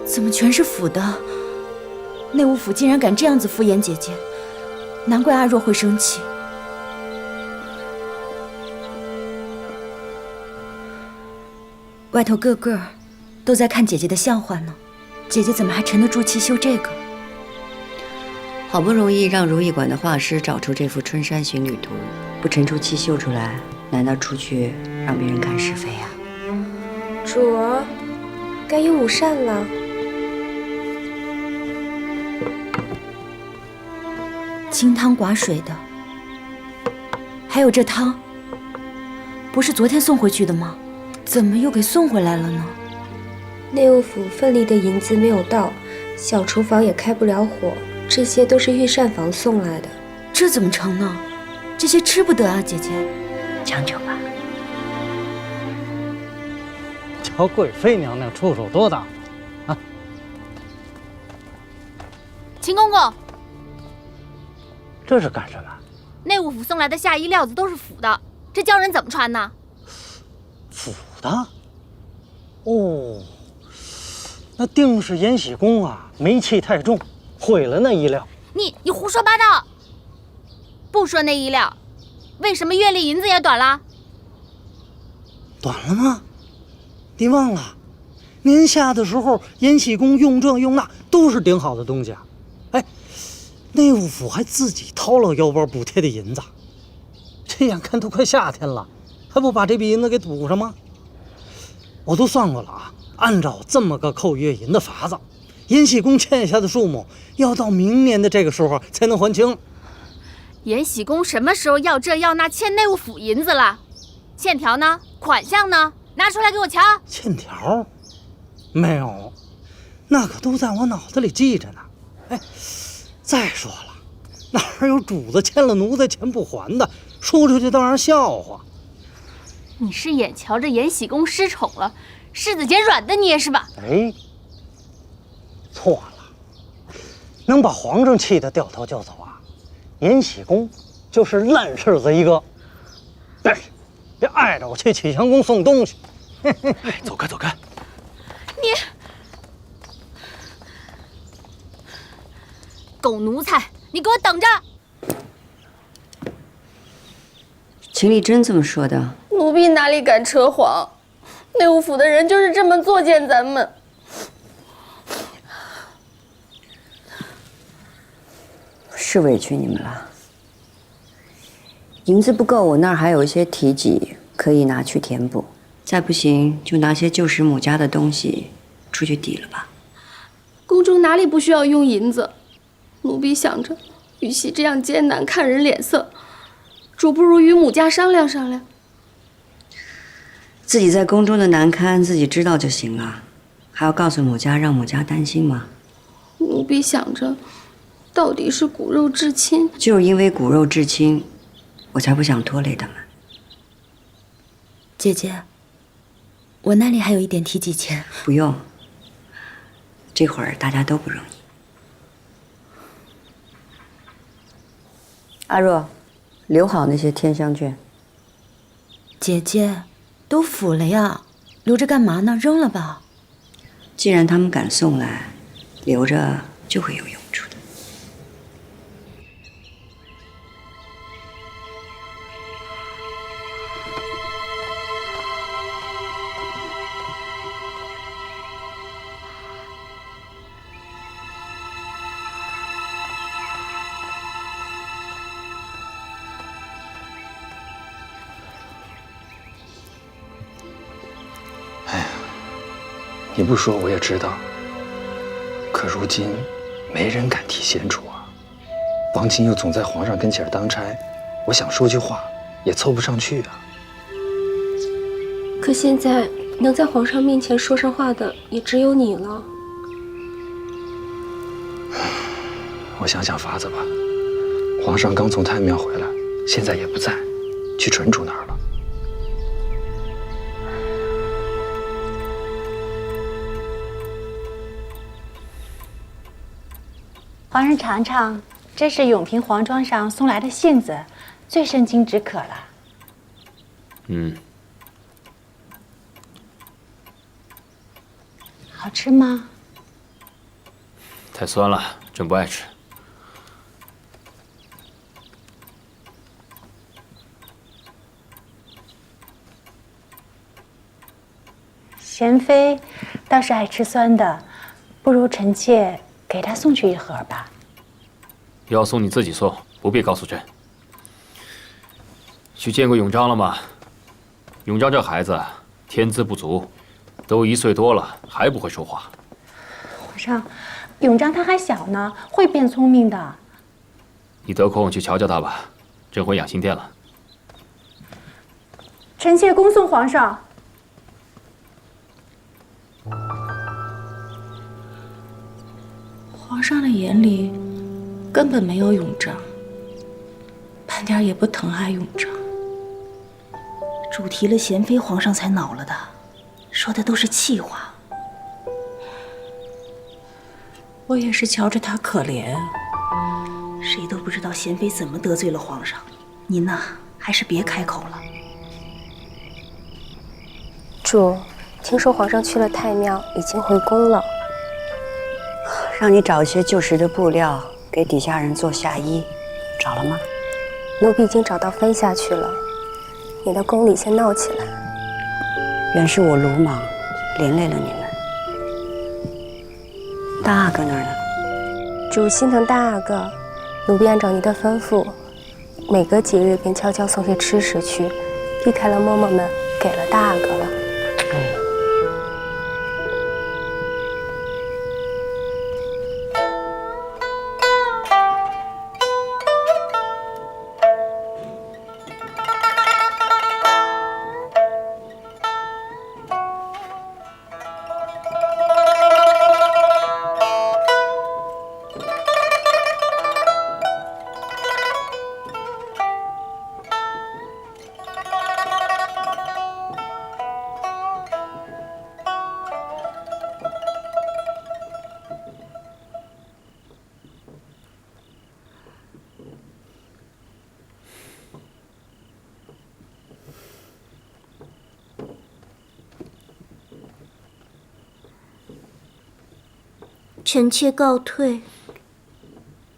怎么全是腐的？内务府竟然敢这样子敷衍姐姐，难怪阿若会生气。外头个个都在看姐姐的笑话呢，姐姐怎么还沉得住气绣这个？好不容易让如意馆的画师找出这幅《春山行旅图》，不沉住气绣出来，难道出去让别人看是非啊？主儿，该有午膳了。清汤寡水的，还有这汤，不是昨天送回去的吗？怎么又给送回来了呢？内务府份里的银子没有到，小厨房也开不了火，这些都是御膳房送来的。这怎么成呢？这些吃不得啊，姐姐。将就吧。瞧贵妃娘娘出手多大啊！秦公公，这是干什么？内务府送来的夏衣料子都是腐的，这叫人怎么穿呢？腐的？哦，那定是延禧宫啊，霉气太重，毁了那衣料。你胡说八道！不说那衣料，为什么月例银子也短了？短了吗？你忘了，年下的时候，延禧宫用这用那都是顶好的东西啊。哎，内务府还自己掏了腰包补贴的银子。这眼看都快夏天了，还不把这笔银子给补上吗？我都算过了啊，按照这么个扣月银的法子，延禧宫欠下的数目要到明年的这个时候才能还清。延禧宫什么时候要这要那欠内务府银子了？欠条呢？款项呢？拿出来给我瞧。欠条？没有，那可都在我脑子里记着呢。哎，再说了，哪有主子欠了奴才钱不还的？说出去当然笑话。你是眼瞧着延禧宫失宠了，柿子捡软的捏是吧？哎，错了，能把皇上气得掉头就走啊，延禧宫就是烂柿子一个。但是别碍着我去启祥宫送东西。哎，走开走开！你狗奴才，你给我等着！秦丽真这么说的？奴婢哪里敢扯谎？内务府的人就是这么作践咱们。是委屈你们了。银子不够，我那儿还有一些提己可以拿去填补。再不行，就拿些旧时母家的东西出去抵了吧。宫中哪里不需要用银子？奴婢想着，与其这样艰难看人脸色，主不如与母家商量商量。自己在宫中的难堪自己知道就行了，还要告诉母家，让母家担心吗？奴婢想着，到底是骨肉至亲，就是因为骨肉至亲，我才不想拖累他们。姐姐，我那里还有一点提己钱。不用，这会儿大家都不容易。阿若，留好那些天香绢。姐姐，都腐了呀，留着干嘛呢？扔了吧。既然他们敢送来，留着就会有用处的。你不说我也知道，可如今没人敢提先主啊。王琴又总在皇上跟前当差，我想说句话也凑不上去啊。可现在能在皇上面前说上话的也只有你了。我想想法子吧。皇上刚从太庙回来，现在也不在，去纯主那儿了。皇上尝尝，这是永平皇庄上送来的杏子，最生津止渴了。好吃吗？太酸了，朕不爱吃。贤妃倒是爱吃酸的，不如臣妾给她送去一盒吧。要送你自己送，不必告诉朕。去见过永璋了吗？永璋这孩子天资不足，都1岁多了还不会说话。皇上，永璋他还小呢，会变聪明的。你得空去瞧瞧他吧。朕回养心殿了。臣妾恭送皇上。皇上的眼里根本没有永璋，半点也不疼爱永璋。主提了贤妃，皇上才恼了的，说的都是气话。我也是瞧着他可怜，谁都不知道贤妃怎么得罪了皇上。您呐，还是别开口了。主，听说皇上去了太庙，已经回宫了。让你找一些旧时的布料给底下人做夏衣，找了吗？奴婢已经找到妃下去了，免得宫里先闹起来。原是我鲁莽，连累了你们。大阿哥那儿呢？主心疼大阿哥，奴婢按照您的吩咐，每隔几日便悄悄送些吃食去，避开了嬷嬷们，给了大阿哥了。臣妾告退。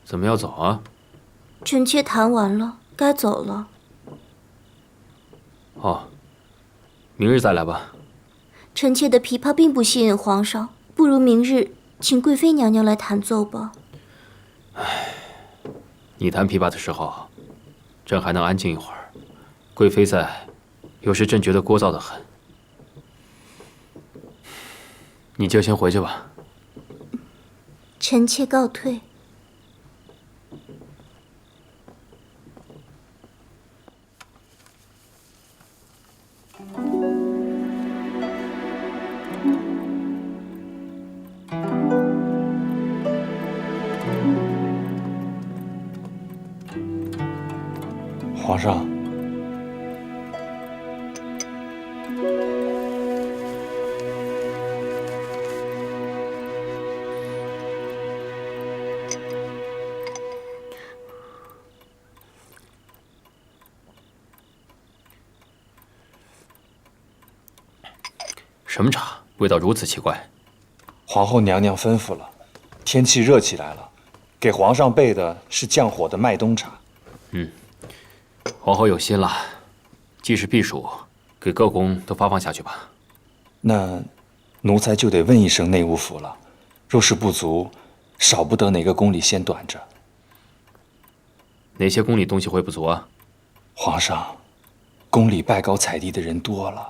怎么要走啊？臣妾谈完了，该走了。哦，明日再来吧。臣妾的琵琶并不吸引皇上，不如明日请贵妃娘娘来弹奏吧。唉，你弹琵琶的时候，朕还能安静一会儿。贵妃在，有时朕觉得聒噪得很。你就先回去吧。臣妾告退。皇上，什么茶？味道如此奇怪。皇后娘娘吩咐了，天气热起来了，给皇上备的是降火的麦冬茶。皇后有心了，既是避暑，给各宫都发放下去吧。那奴才就得问一声内务府了，若是不足，少不得哪个宫里先短着。哪些宫里东西会不足啊？皇上，宫里拜高踩低的人多了，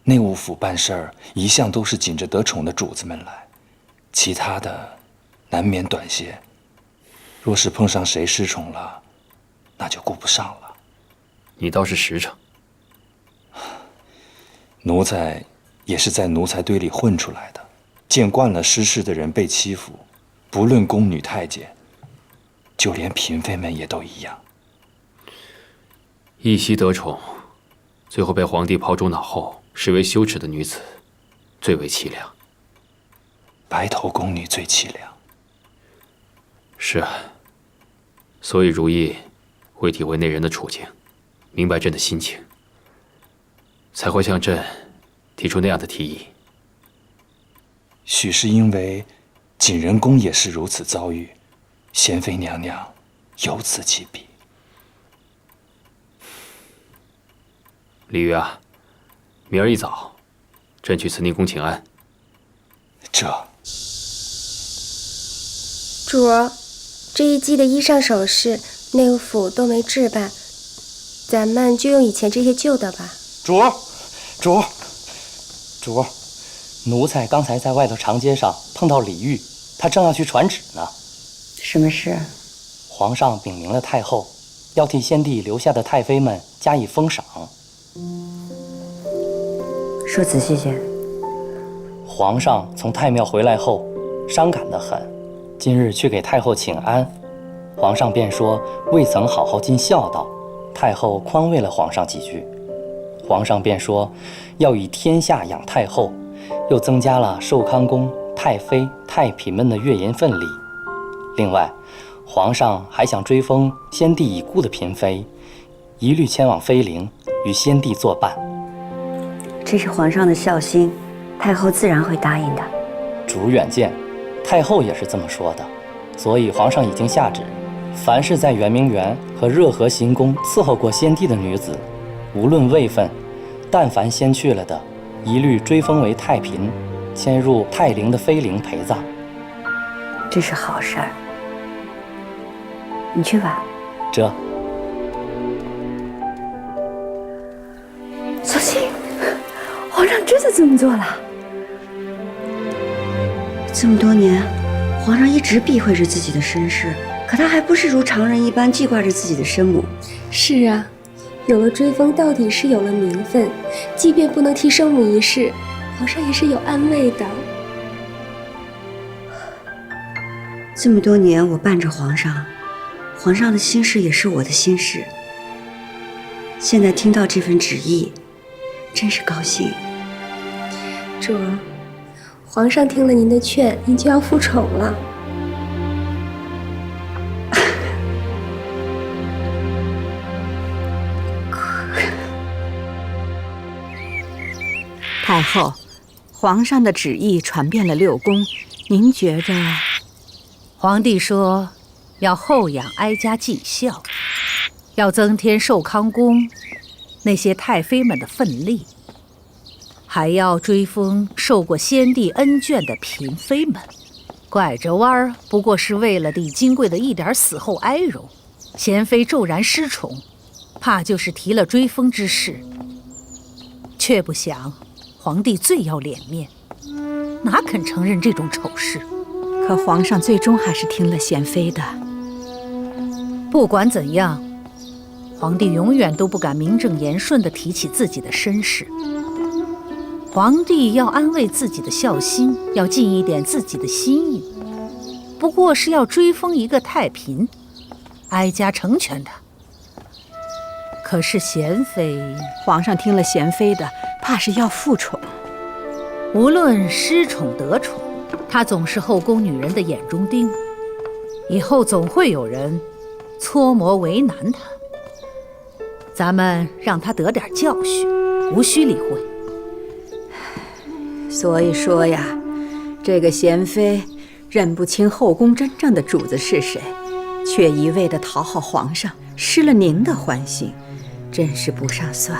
内务府办事儿一向都是紧着得宠的主子们来，其他的难免短些。若是碰上谁失宠了，那就顾不上了。你倒是实诚。奴才也是在奴才堆里混出来的，见惯了失势的人被欺负，不论宫女太监，就连嫔妃们也都一样。一夕得宠，最后被皇帝抛诸脑后，视为羞耻的女子，最为凄凉。白头宫女最凄凉。是啊，所以如意会体会那人的处境，明白朕的心情，才会向朕提出那样的提议。许是因为景仁宫也是如此遭遇，贤妃娘娘有此启禀。李煜啊，明儿一早，朕去慈宁宫请安。这主儿，这一季的衣裳首饰、内务府都没置办，咱们就用以前这些旧的吧。主儿，奴才刚才在外头长街上碰到李煜，他正要去传旨呢。什么事？皇上禀明了太后，要替先帝留下的太妃们加以封赏。说仔细些。皇上从太庙回来后，伤感得很，今日去给太后请安，皇上便说未曾好好尽孝道，太后宽慰了皇上几句，皇上便说要以天下养太后，又增加了寿康宫太妃、太嫔们的月银份礼。另外，皇上还想追封先帝已故的嫔妃，一律迁往妃陵，与先帝作伴。这是皇上的孝心，太后自然会答应的。主远见，太后也是这么说的，所以皇上已经下旨，凡是在圆明园和热河行宫伺候过先帝的女子，无论位分，但凡先去了的，一律追封为太嫔，迁入太陵的妃陵陪葬。这是好事儿，你去吧。这小心，皇上真的这么做了。这么多年，皇上一直避讳着自己的身世，可他还不是如常人一般记挂着自己的生母。是啊，有了追封，到底是有了名分，即便不能提生母一事，皇上也是有安慰的。这么多年，我伴着皇上，皇上的心事也是我的心事。现在听到这份旨意，真是高兴。主儿，皇上听了您的劝，您就要复宠了。太后，皇上的旨意传遍了六宫，您觉着？皇帝说，要厚养哀家尽孝，要增添寿康宫那些太妃们的份力，还要追封受过先帝恩眷的嫔妃们。拐着弯儿，不过是为了李金贵的一点死后哀荣。贤妃骤然失宠，怕就是提了追封之事，却不想皇帝最要脸面，哪肯承认这种丑事？可皇上最终还是听了贤妃的。不管怎样，皇帝永远都不敢名正言顺地提起自己的身世。皇帝要安慰自己的孝心，要尽一点自己的心意，不过是要追封一个太嫔，哀家成全他。可是贤妃，皇上听了贤妃的，怕是要复宠。无论失宠得宠，她总是后宫女人的眼中钉，以后总会有人搓磨为难她。咱们让她得点教训，无需理会。所以说呀，这个贤妃认不清后宫真正的主子是谁，却一味地讨好皇上，失了您的欢心，真是不上算。